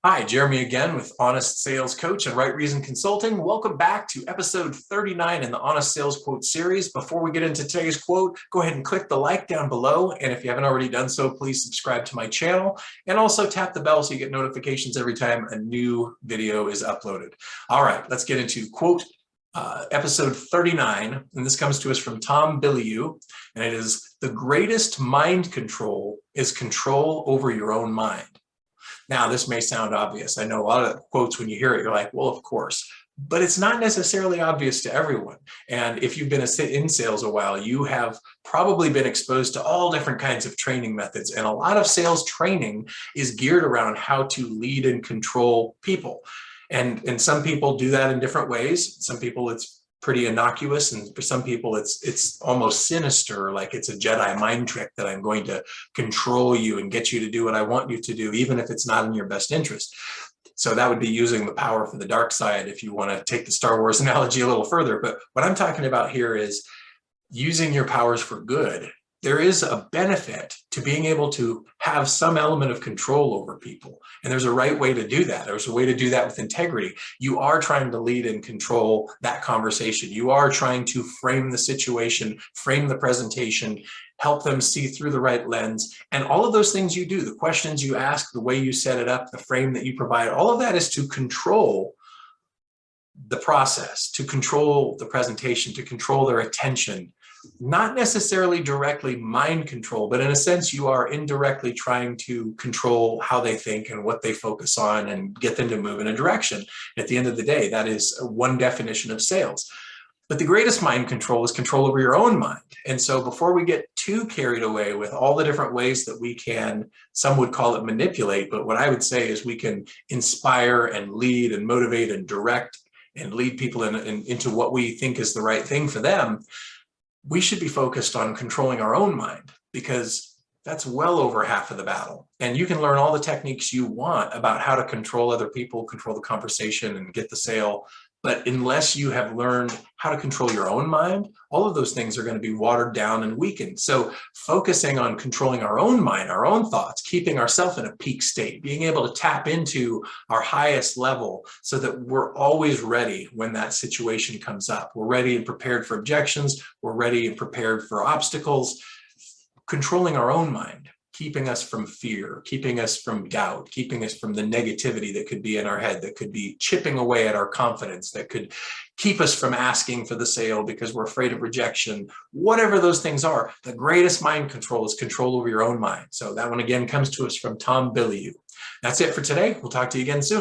Hi, Jeremy again with Honest Sales Coach and Right Reason Consulting. Welcome back to episode 39 in the Honest Sales Quote series. Before we get into today's quote, go ahead and click the like down below. And if you haven't already done so, please subscribe to my channel and also tap the bell so you get notifications every time a new video is uploaded. All right, let's get into quote episode 39. And this comes to us from Tom Bilyeu. And it is, "The greatest mind control is control over your own mind." Now, this may sound obvious. I know a lot of quotes, when you hear it, you're like, well, of course. But it's not necessarily obvious to everyone. And if you've been in sales a while, you have probably been exposed to all different kinds of training methods. And a lot of sales training is geared around how to lead and control people. And some people do that in different ways. Some people, it's pretty innocuous, and for some people it's almost sinister, like it's a Jedi mind trick that I'm going to control you and get you to do what I want you to do, even if it's not in your best interest. So that would be using the power for the dark side, if you want to take the Star Wars analogy a little further. But what I'm talking about here is using your powers for good. There is a benefit to being able to have some element of control over people. And there's a right way to do that. There's a way to do that with integrity. You are trying to lead and control that conversation. You are trying to frame the situation, frame the presentation, help them see through the right lens. And all of those things you do, the questions you ask, the way you set it up, the frame that you provide, all of that is to control the process, to control the presentation, to control their attention. Not necessarily directly mind control, but in a sense, you are indirectly trying to control how they think and what they focus on and get them to move in a direction. At the end of the day, that is one definition of sales. But the greatest mind control is control over your own mind. And so before we get too carried away with all the different ways that we can, some would call it manipulate, but what I would say is we can inspire and lead and motivate and direct and lead people into what we think is the right thing for them. We should be focused on controlling our own mind, because that's well over half of the battle. And you can learn all the techniques you want about how to control other people, control the conversation, and get the sale. But unless you have learned how to control your own mind, all of those things are going to be watered down and weakened. So focusing on controlling our own mind, our own thoughts, keeping ourselves in a peak state, being able to tap into our highest level so that we're always ready when that situation comes up. We're ready and prepared for objections. We're ready and prepared for obstacles. Controlling our own mind, keeping us from fear, keeping us from doubt, keeping us from the negativity that could be in our head, that could be chipping away at our confidence, that could keep us from asking for the sale because we're afraid of rejection. Whatever those things are, the greatest mind control is control over your own mind. So that one again comes to us from Tom Bilyeu. That's it for today. We'll talk to you again soon.